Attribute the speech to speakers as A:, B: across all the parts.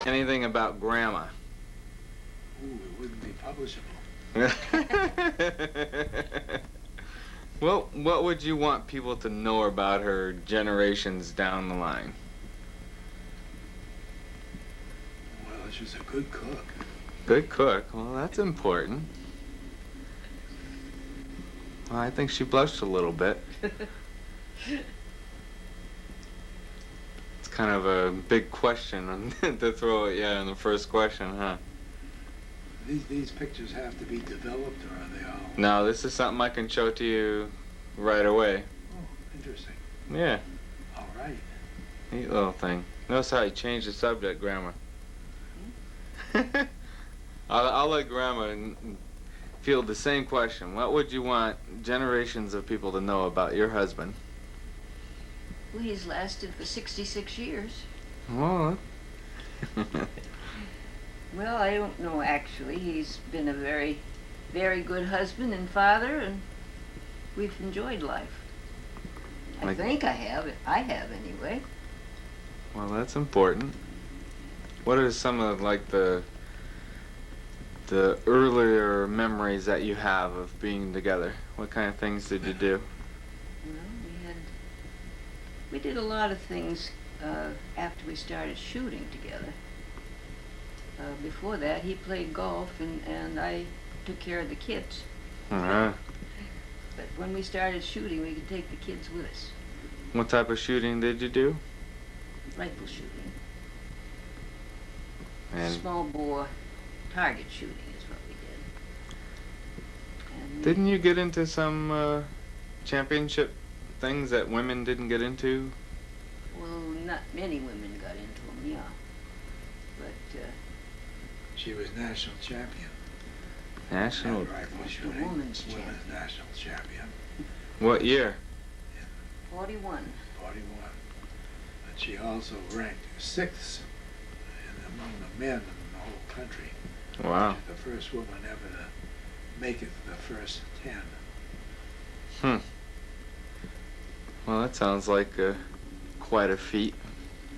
A: Anything about Grandma?
B: Ooh, it wouldn't be publishable.
A: Well, what would you want people to know about her generations down the line?
B: Well, she was a good cook.
A: Good cook. Well, that's important. Well, I think she blushed a little bit. It's kind of a big question to throw at you in the first question, huh?
B: These pictures have to be developed, or are they all?
A: No, this is something I can show to you right away.
B: Oh, interesting.
A: Yeah.
B: All right.
A: Neat little thing. Notice how you changed the subject, Grandma. I'll let Grandma field the same question. What would you want generations of people to know about your husband?
C: Well, he's lasted for 66 years.
A: Oh.
C: Well, I don't know, actually. He's been a very, very good husband and father, and we've enjoyed life. I think I have. I have, anyway.
A: Well, that's important. What are some of, like, the earlier memories that you have of being together? What kind of things did you do?
C: Well, we did a lot of things after we started shooting together. Before that, he played golf, and I took care of the kids.
A: Uh-huh.
C: But when we started shooting, we could take the kids with us.
A: What type of shooting did you do?
C: Rifle shooting.
A: And
C: Small bore target shooting is what we did. And
A: didn't you get into some championship things that women didn't get into?
C: Well, not many women got into them, yeah. But
B: She was national champion.
A: National?
B: Rifle
C: the
B: shooting.
C: women's champion.
B: National champion.
A: What year?
C: 41.
B: 41. But she also ranked 6th among the men in the whole country.
A: Wow.
B: She's the first woman ever to make it to the first 10.
A: Well, that sounds like quite a feat.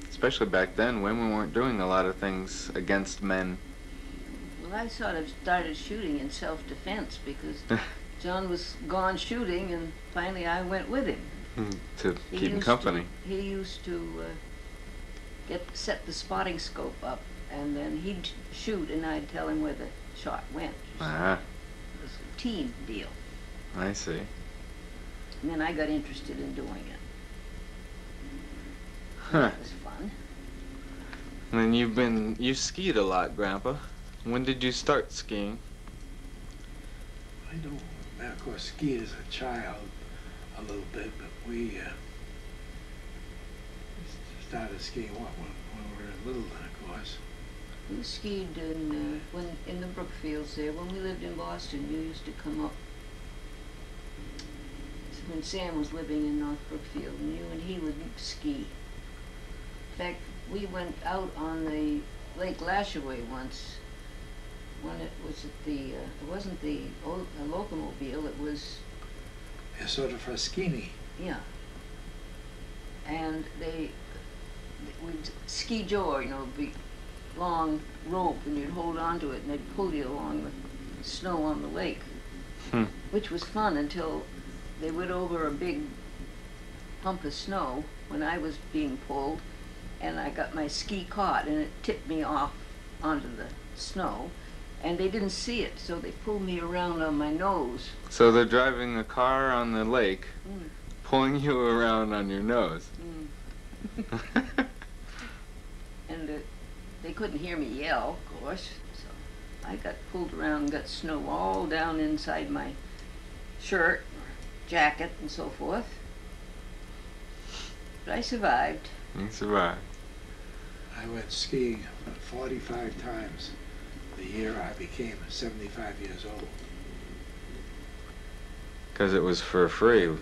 A: Especially back then, women weren't doing a lot of things against men.
C: Well, I sort of started shooting in self-defense because John was gone shooting, and finally I went with him.
A: To keep him company.
C: He used to set the spotting scope up, and then he'd shoot, and I'd tell him where the shot went.
A: Ah,
C: It was a team deal.
A: I see.
C: And then I got interested in doing it.
A: Huh.
C: That was fun.
A: And then you skied a lot, Grandpa. When did you start skiing?
B: I don't, of course, skied as a child a little bit, but we started skiing when we were little, of course.
C: We skied in the Brookfields there. When we lived in Boston, you used to come up. When Sam was living in North Brookfield, and you and he would ski. In fact, we went out on the Lake Lashaway once. When it was at the, it wasn't a locomobile, it was...
B: A sort of Fraschini.
C: Yeah. And we'd ski jaw, big long rope, and you'd hold on to it, and they'd pull you along the snow on the lake, which was fun until they went over a big hump of snow when I was being pulled, and I got my ski caught, and it tipped me off onto the snow, and they didn't see it, so they pulled me around on my nose.
A: So they're driving a car on the lake, pulling you around on your nose.
C: And they couldn't hear me yell, of course, so I got pulled around and got snow all down inside my shirt, jacket, and so forth. But I survived.
A: You survived.
B: I went skiing 45 times the year I became 75 years old.
A: Because it was for free.
B: The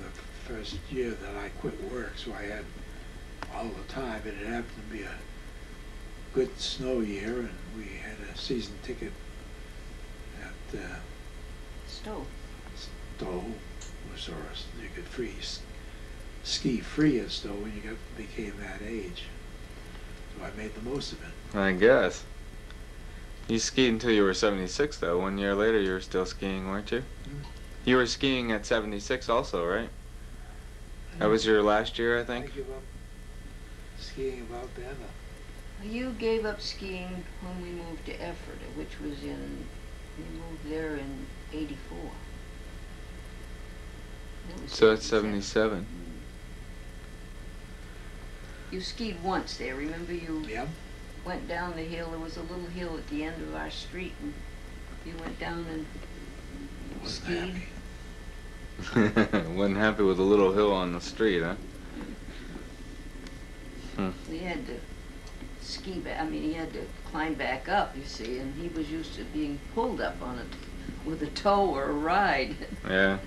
B: first year that I quit work, so I had all the time, and it happened to be a good snow year, and we had a season ticket at
C: Stowe.
B: Stowe, or you could ski free at Stowe when you became that age. So I made the most of it.
A: I guess. You skied until you were 76, though. 1 year later, you were still skiing, weren't you?
B: Hmm?
A: You were skiing at 76 also, right? That was your last year, I
B: I
A: think?
B: give up skiing about then.
C: You gave up skiing when we moved to Ephrata, which was we moved there in '84.
A: So that's 77.
C: You skied once there, remember you
B: Yep.
C: went down the hill, there was a little hill at the end of our street, and you went down and
B: Wasn't
C: skied.
B: happy.
A: Wasn't happy with a little hill on the street, huh?
C: We had to ski back, he had to climb back up, you see, and he was used to being pulled up on it with a tow or a ride.
A: Yeah.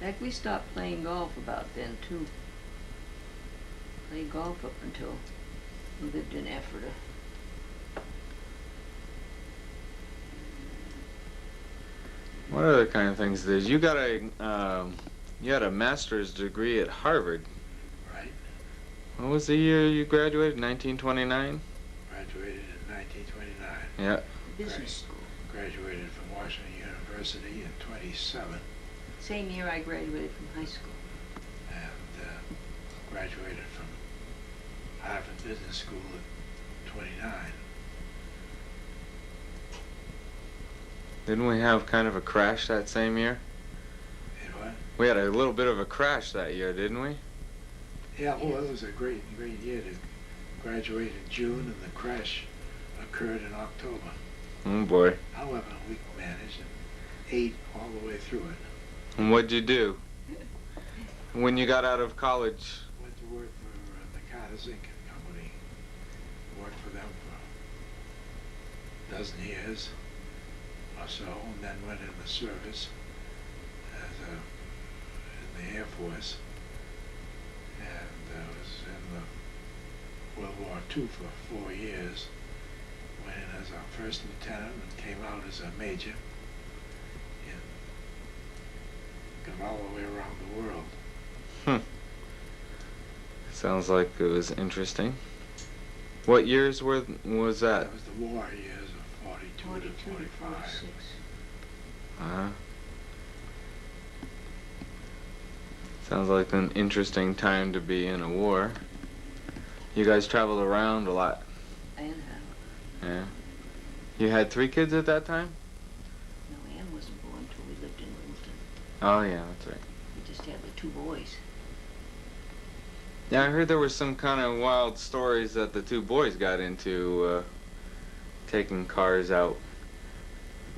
C: In fact, we stopped playing golf about then, too. Played golf up until we lived in Ephrata.
A: What other kind of things did you got you had a master's degree at Harvard?
B: Right.
A: What was the year you graduated? 1929?
B: Graduated in 1929.
A: Yeah.
C: Business school.
B: Graduated from Washington University in 27.
C: Same year I graduated from high school.
B: And graduated from Harvard Business School at 29.
A: Didn't we have kind of a crash that same year?
B: And what?
A: We had a little bit of a crash that year, didn't we?
B: Yeah, well, it was a great year to graduate in June, and the crash occurred in October.
A: Oh boy.
B: However, we managed and ate all the way through it.
A: And what'd you do? When you got out of college?
B: Went to work for the Carter Zinc Company. Worked for them for a dozen years or so, and then went in the service in the Air Force, and was in the World War II for 4 years. Went in as a first lieutenant and came out as a major. And got all the way around the world.
A: Sounds like it was interesting. What years was that?
B: That was the war years of 42 to 45.
C: 46.
A: Uh-huh. Sounds like an interesting time to be in a war. You guys traveled around a lot.
C: And
A: Yeah. You had 3 kids at that time?
C: no, Ann wasn't born until we lived in Wilton.
A: Oh yeah, that's right.
C: We just had the 2 boys.
A: Yeah, I heard there were some kind of wild stories that the 2 boys got into taking cars out.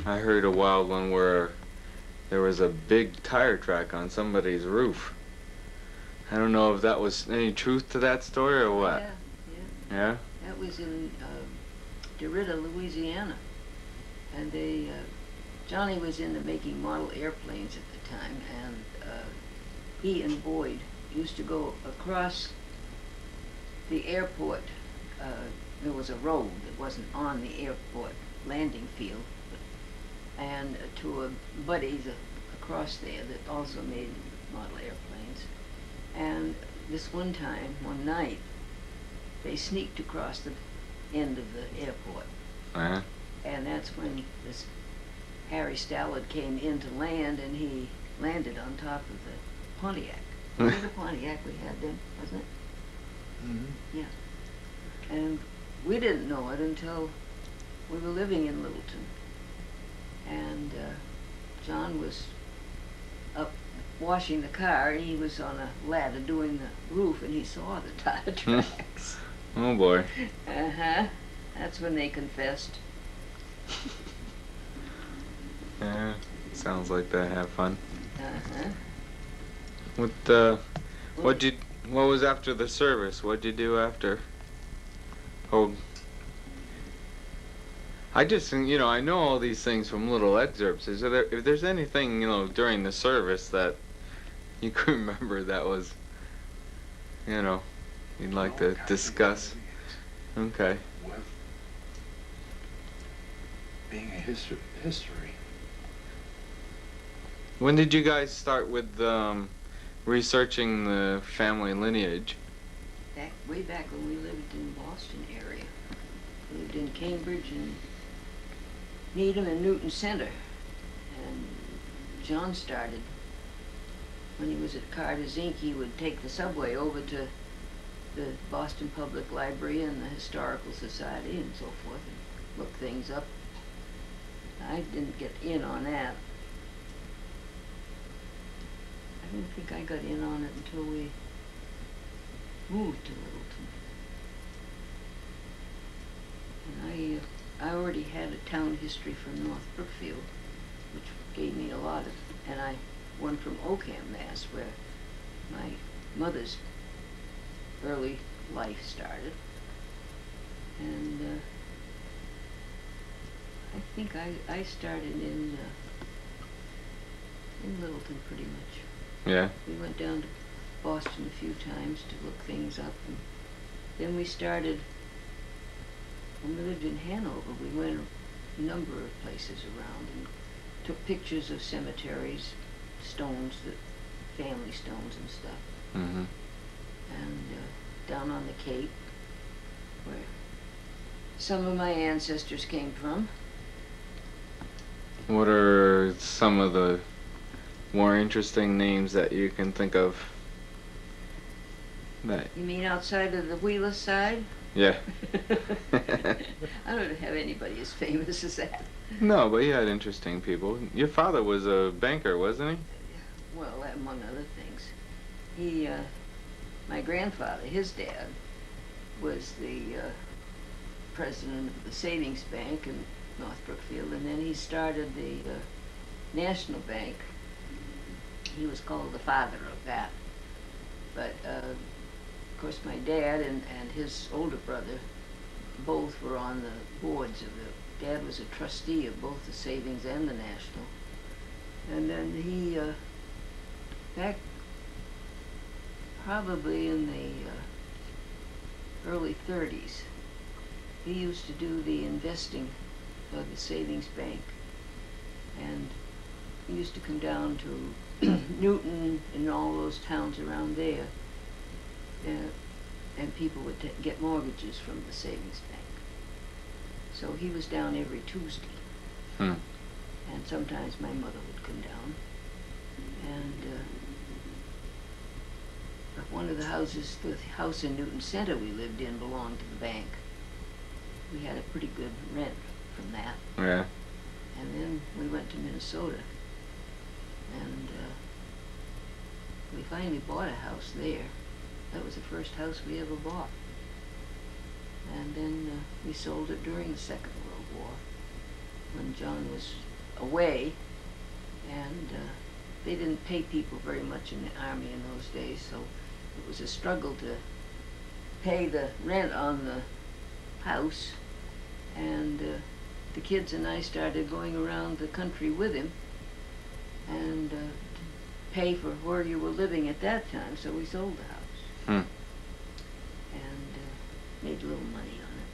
A: I heard a wild one where there was a big tire track on somebody's roof. I don't know if that was any truth to that story or what.
C: Yeah.
A: Yeah?
C: That was in DeRidder, Louisiana. And Johnny was into making model airplanes at the time, and he and Boyd used to go across the airport. There was a road that wasn't on the airport landing field, and to a buddies across there that also made model airplanes. And this one night, they sneaked across the end of the airport.
A: Uh-huh.
C: And that's when this Harry Stallard came in to land, and he landed on top of the Pontiac. Remember the Pontiac we had then, wasn't it?
B: Mm-hmm.
C: Yeah. And we didn't know it until we were living in Littleton. And John was up washing the car, and he was on a ladder doing the roof, and he saw the tire tracks.
A: Oh boy.
C: Uh-huh. That's when they confessed.
A: Yeah, sounds like they have fun.
C: Uh-huh.
A: What was after the service? What'd you do after? Oh, I just, I know all these things from little excerpts. If there's anything, during the service that you can remember that was, you'd like to discuss? Okay.
B: With being a history.
A: When did you guys start with researching the family lineage?
C: way back when we lived in Boston area. We lived in Cambridge and Needham and Newton Center. And John started, when he was at Carter's Inc., he would take the subway over to the Boston Public Library and the Historical Society and so forth and look things up. I didn't get in on that. I didn't think I got in on it until we moved to Littleton. And I already had a town history from North Brookfield, which gave me a lot of, and one from Oakham, Mass, where my mother's early life started. And I think I started in Littleton pretty much.
A: Yeah.
C: We went down to Boston a few times to look things up, and then we started, when we lived in Hanover, we went a number of places around and took pictures of cemeteries, stones, family stones and stuff.
A: Mm-hmm.
C: And down on the Cape, where some of my ancestors came from.
A: What are some of the more interesting names that you can think of? That
C: You mean outside of the Wheeler side?
A: Yeah.
C: I don't have anybody as famous as that.
A: No, but you had interesting people. Your father was a banker, wasn't he?
C: Well, among other things. My grandfather, his dad, was the president of the Savings Bank in North Brookfield, and then he started the National Bank. He was called the father of that. But, of course, my dad and his older brother both were on the boards of it. Dad was a trustee of both the Savings and the National. And then he, back probably in the early 30s, he used to do the investing for the Savings Bank. And he used to come down to Newton and all those towns around there, and people would get mortgages from the Savings Bank. So he was down every Tuesday.
A: Hmm.
C: And sometimes my mother would come down. And one of the houses, the house in Newton Center we lived in, belonged to the bank. We had a pretty good rent from that.
A: Yeah.
C: And then we went to Minnesota. And we finally bought a house there. That was the first house we ever bought. And then we sold it during the Second World War, when John was away, and they didn't pay people very much in the Army in those days, so it was a struggle to pay the rent on the house. And the kids and I started going around the country with him and to pay for where you were living at that time, so we sold the house.
A: Hmm.
C: And made a little money on it.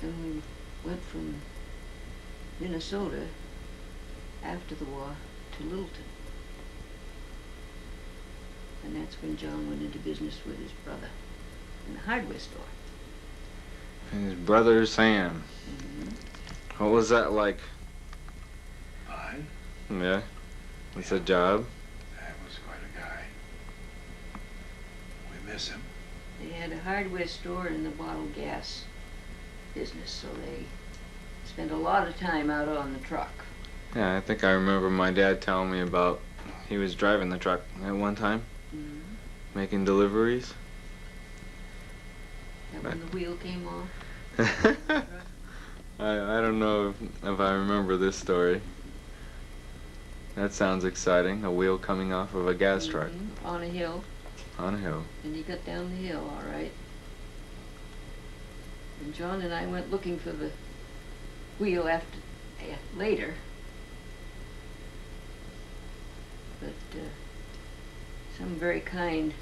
C: Then we went from Minnesota after the war to Littleton. And that's when John went into business with his brother in the hardware store.
A: And his brother Sam.
C: Mm-hmm.
A: What was that like?
B: Fine.
A: Yeah. What's a job?
B: That was quite a guy. We miss him.
C: They had a hardware store in the bottled gas business, so they spent a lot of time out on the truck.
A: Yeah, I think I remember my dad telling me about he was driving the truck at one time, making deliveries.
C: That when the wheel came off?
A: I don't know if I remember this story. That sounds exciting, a wheel coming off of a gas truck.
C: On a hill.
A: On a hill.
C: And he got down the hill, all right. And John and I went looking for the wheel later. But some very kind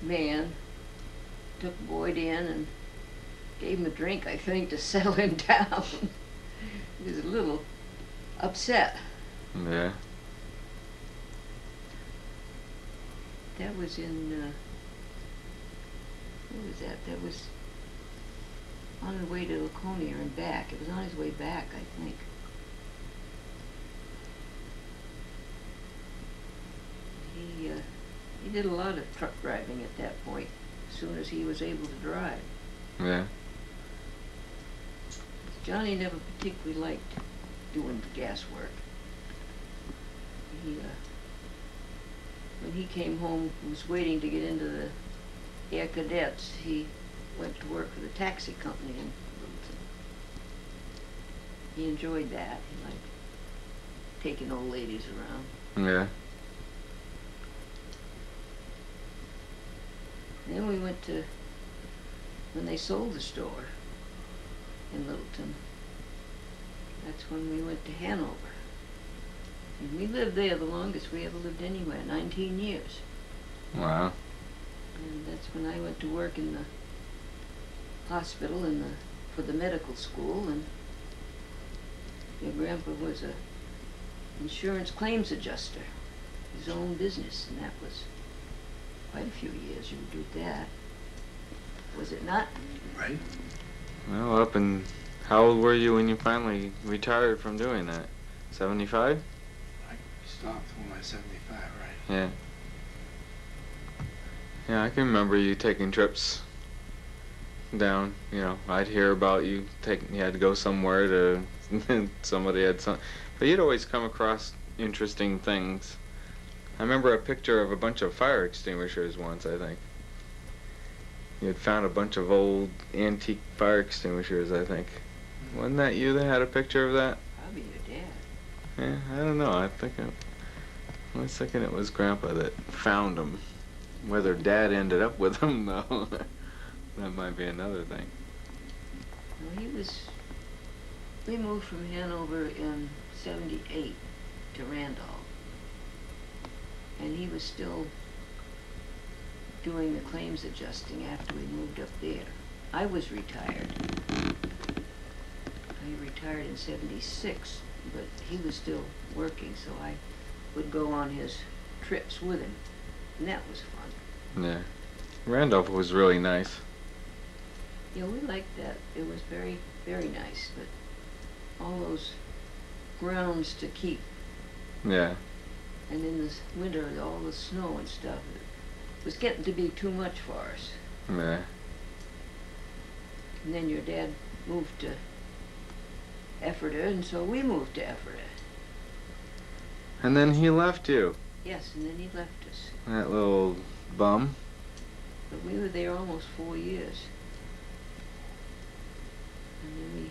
C: man took Boyd in and gave him a drink, I think, to settle him down. He was a little upset.
A: Yeah.
C: That was in What was that? That was on the way to Laconia and back. It was on his way back, I think. He did a lot of truck driving at that point, as soon as he was able to drive.
A: Yeah.
C: Johnny never particularly liked doing gas work. When he came home, he was waiting to get into the Air Cadets. He went to work for the taxi company in Littleton. He enjoyed that. He liked taking old ladies around.
A: Yeah.
C: Then we went to, when they sold the store in Littleton, that's when we went to Hanover. And we lived there the longest we ever lived anywhere, 19 years.
A: Wow.
C: And that's when I went to work in the hospital for the medical school, and your grandpa was a insurance claims adjuster, his own business, and that was quite a few years you would do that. Was it not?
B: Right.
A: Well, how old were you when you finally retired from doing that? 75?
B: I stopped when I was 75, right?
A: Yeah. Yeah, I can remember you taking trips down. You know, I'd hear about you had to go somewhere to somebody had some, but you'd always come across interesting things. I remember a picture of a bunch of fire extinguishers once, I think. You had found a bunch of old antique fire extinguishers, I think. Wasn't that you that had a picture of that?
C: Probably your dad.
A: Yeah, I don't know. I was thinking it was Grandpa that found them. Whether Dad ended up with them, though, that might be another thing.
C: Well, we moved from Hanover in 78 to Randolph. And he was still doing the claims adjusting after we moved up there. I was retired. I retired in 76, but he was still working, so I would go on his trips with him, and that was fun.
A: Yeah. Randolph was really nice.
C: Yeah, we liked that. It was very, very nice, but all those grounds to keep.
A: Yeah.
C: And in this winter, all the snow and stuff, it was getting to be too much for us.
A: Yeah.
C: And then your dad moved to Ephrata, and so we moved to Ephrata.
A: And then he left you.
C: Yes, and then he left us.
A: That little bum.
C: But we were there almost 4 years. And then we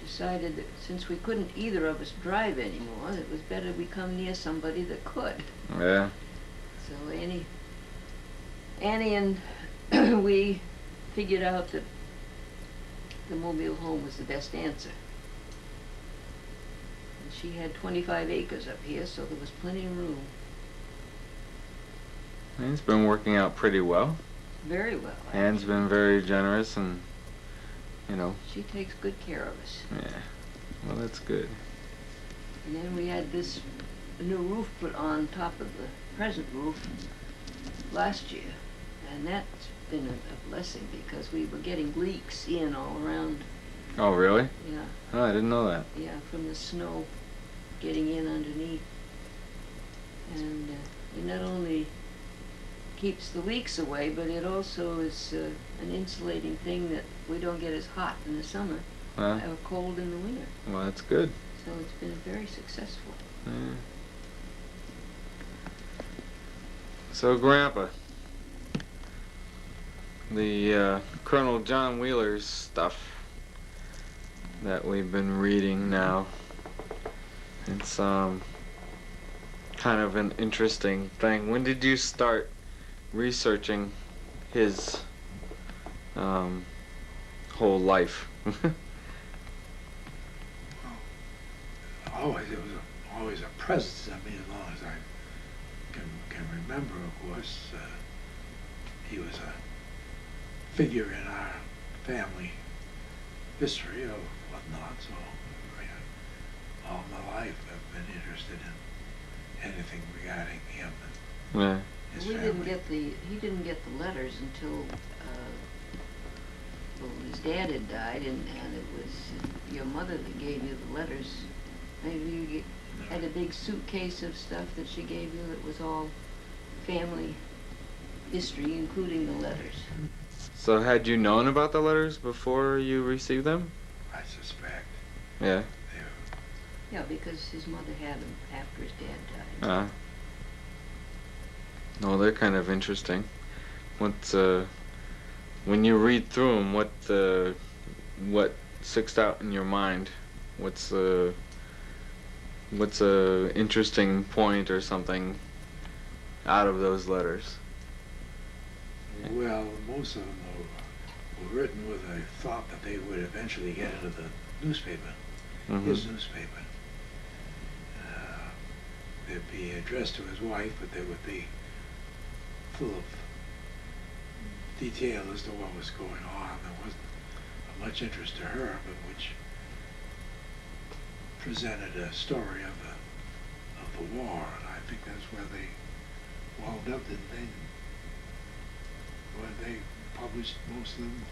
C: decided that since we couldn't either of us drive anymore, it was better we come near somebody that could.
A: Yeah.
C: So Annie and we figured out that the mobile home was the best answer. And she had 25 acres up here, so there was plenty of room.
A: It's been working out pretty well.
C: Very well.
A: Anne's been very generous and, you know.
C: She takes good care of us.
A: Yeah. Well, that's good.
C: And then we had this new roof put on top of the present roof last year. And that's been a blessing because we were getting leaks in all around.
A: Oh, really?
C: Yeah.
A: Oh, I didn't know that.
C: Yeah, from the snow getting in underneath. And it not only keeps the leaks away, but it also is an insulating thing that we don't get as hot in the summer or cold in the winter.
A: Well, that's good.
C: So it's been very successful.
A: Yeah. So, Grandpa, the Colonel John Wheeler's stuff that we've been reading now, it's kind of an interesting thing. When did you start researching his whole life?
B: Always, it was always a presence. I mean, as long as I can remember, of course, he was a figure in our family history or whatnot. So, all my life I've been interested in anything regarding him.
A: Yeah.
B: his
C: he
B: family.
C: didn't get the letters until well, his dad had died, and it was your mother that gave you the letters. Maybe you had a big suitcase of stuff that she gave you that was all family history, including the letters.
A: So had you known about the letters before you received them?
B: I suspect.
A: Yeah.
C: Yeah, because his mother had them after his dad died.
A: No, they're kind of interesting. What's when you read through them, what sticks out in your mind? What's a interesting point or something out of those letters?
B: Well, most of them were written with a thought that they would eventually get into the newspaper, his newspaper. They'd be addressed to his wife, but they would be full of detail as to what was going on. There wasn't much interest to her, but which presented a story of the war, and I think that's where they wound up, didn't they? When they published most of them.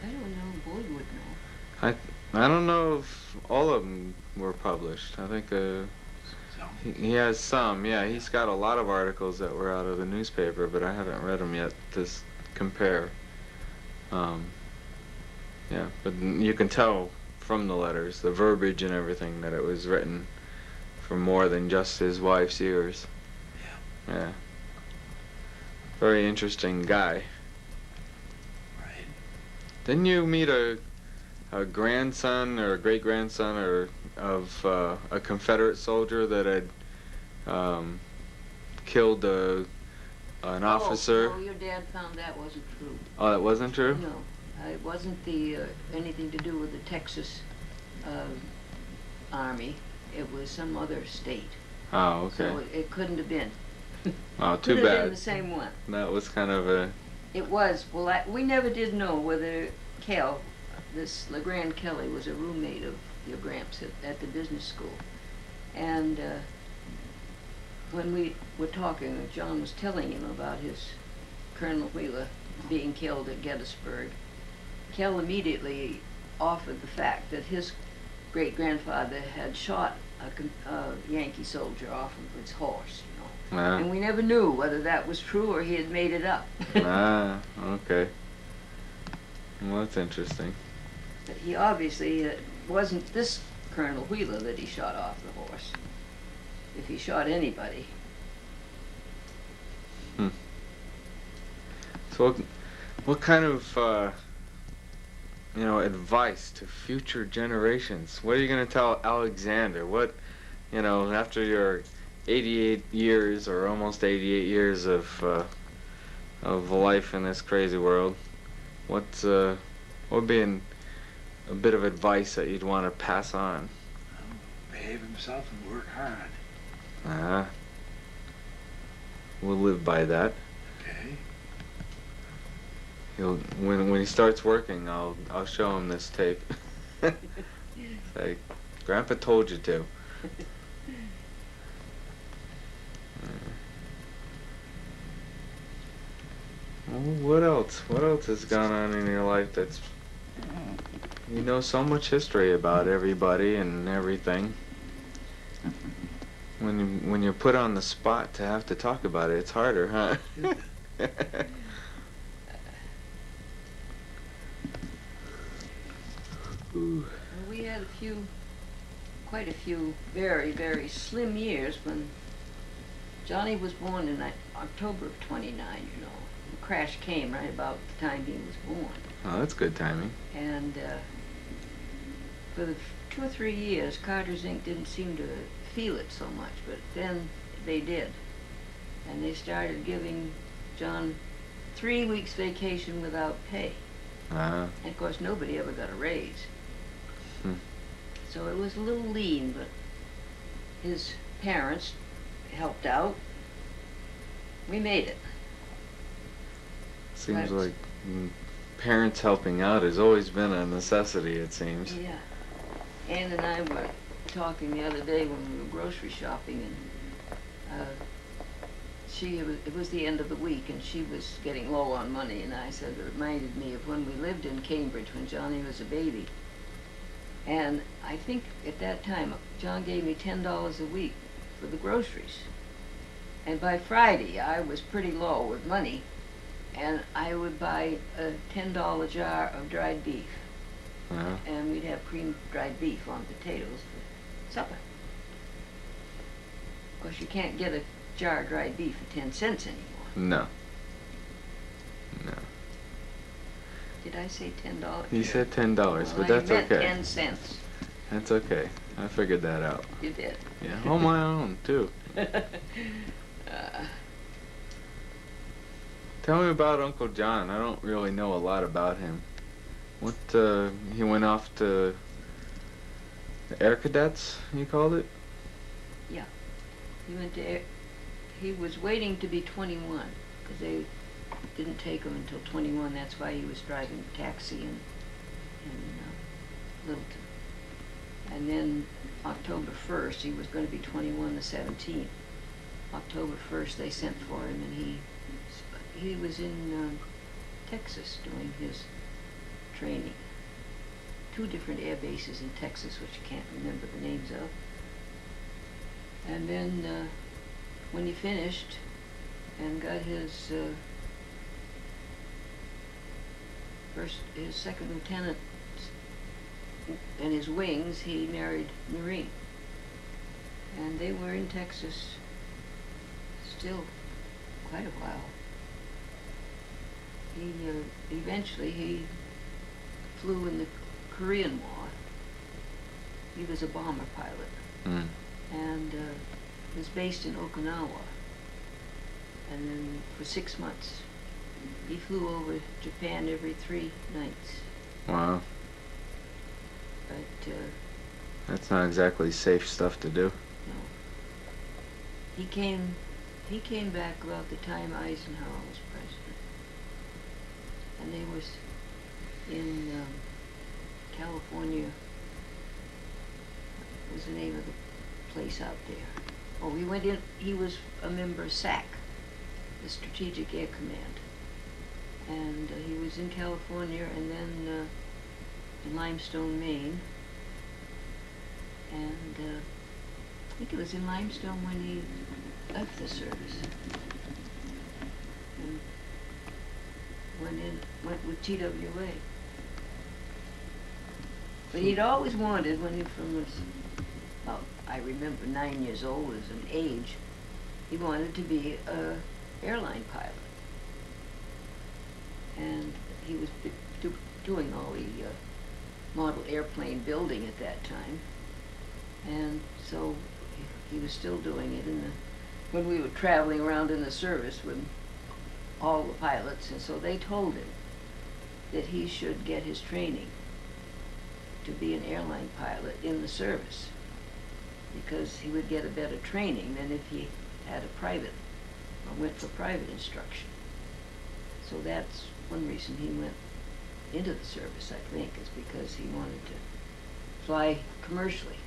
C: I don't know. Boyd would know.
A: I don't know if all of them were published. I think he has some. Yeah, he's got a lot of articles that were out of the newspaper, but I haven't read them yet to compare. Yeah, but you can tell from the letters, the verbiage and everything, that it was written for more than just his wife's ears. Yeah. Very interesting guy.
B: Right.
A: Didn't you meet a grandson or a great-grandson or of a Confederate soldier that had killed an officer?
C: Oh, your dad found that wasn't true.
A: Oh, that wasn't true?
C: No, it wasn't anything to do with the Texas Army. It was some other state.
A: Oh, okay.
C: So it couldn't have been.
A: Oh, too
C: Could have been
A: bad.
C: the same one.
A: That was kind of a...
C: It was. Well, we never did know whether this LeGrand Kelly, was a roommate of your Gramps at the business school. And when we were talking, John was telling him about his Colonel Wheeler being killed at Gettysburg. Kell immediately offered the fact that his great-grandfather had shot a Yankee soldier off of his horse, you know. And we never knew whether that was true or he had made it up.
A: Okay. Well, that's interesting.
C: But he obviously wasn't this Colonel Wheeler that he shot off the horse. If he shot anybody.
A: So what kind of advice to future generations? What are you going to tell Alexander? What, after your 88 years or almost 88 years of life in this crazy world, what would be a bit of advice that you'd want to pass on?
B: Behave himself and work hard.
A: We'll live by that.
B: Okay.
A: When he starts working, I'll show him this tape. Say, Grandpa told you to. What else? What else has gone on in your life that's... You know so much history about everybody and everything. When you're put on the spot to have to talk about it, it's harder, huh?
C: We had quite a few very, very slim years when Johnny was born in October of '29, you know. The crash came right about the time he was born.
A: Oh, that's good timing.
C: And for the 2 or 3 years, Carter's Inc. didn't seem to feel it so much, but then they did. And they started giving John 3 weeks vacation without pay. And of course, nobody ever got a raise. So it was a little lean, but his parents helped out. We made it.
A: Seems like parents helping out has always been a necessity, it seems.
C: Yeah. Ann and I were talking the other day when we were grocery shopping, and it was the end of the week, and she was getting low on money, and I said, it reminded me of when we lived in Cambridge when Johnny was a baby. And I think at that time, John gave me $10 a week for the groceries. And by Friday, I was pretty low with money, and I would buy a $10 jar of dried beef. And we'd have creamed dried beef on potatoes for supper. Of course, you can't get a jar of dried beef for 10 cents anymore.
A: No. No.
C: Did I say $10?
A: You said $10,
C: Well,
A: but that's
C: I meant
A: okay.
C: 10 cents.
A: That's okay. I figured that out.
C: You did.
A: Yeah, on my own, too. Tell me about Uncle John. I don't really know a lot about him. What, he went off to the Air Cadets, you called it?
C: Yeah. He went to he was waiting to be 21, because they didn't take him until 21. That's why he was driving taxi in Littleton. And then October 1st, he was going to be 21 the 17th. October 1st, they sent for him, and he was in Texas doing his training. 2 different air bases in Texas, which I can't remember the names of. And then when he finished and got his his second lieutenant and his wings, he married Maureen. And they were in Texas still quite a while. Eventually he flew in the Korean War. He was a bomber pilot. And was based in Okinawa. And then for 6 months, he flew over Japan every 3 nights.
A: Wow.
C: But
A: that's not exactly safe stuff to do.
C: no. He came back about the time Eisenhower was president. And they was in California. What was the name of the place out there? Oh, he went in, he was a member of SAC, the Strategic Air Command. And he was in California and then in Limestone, Maine. And I think it was in Limestone when he left the service. And went with TWA. But he'd always wanted, when he well, I remember 9 years old as an age, he wanted to be a airline pilot. And he was doing all the model airplane building at that time. And so he was still doing it when we were traveling around in the service with all the pilots. And so they told him that he should get his training to be an airline pilot in the service, because he would get a better training than if he had a private, or went for private instruction. So that's one reason he went into the service, I think, is because he wanted to fly commercially.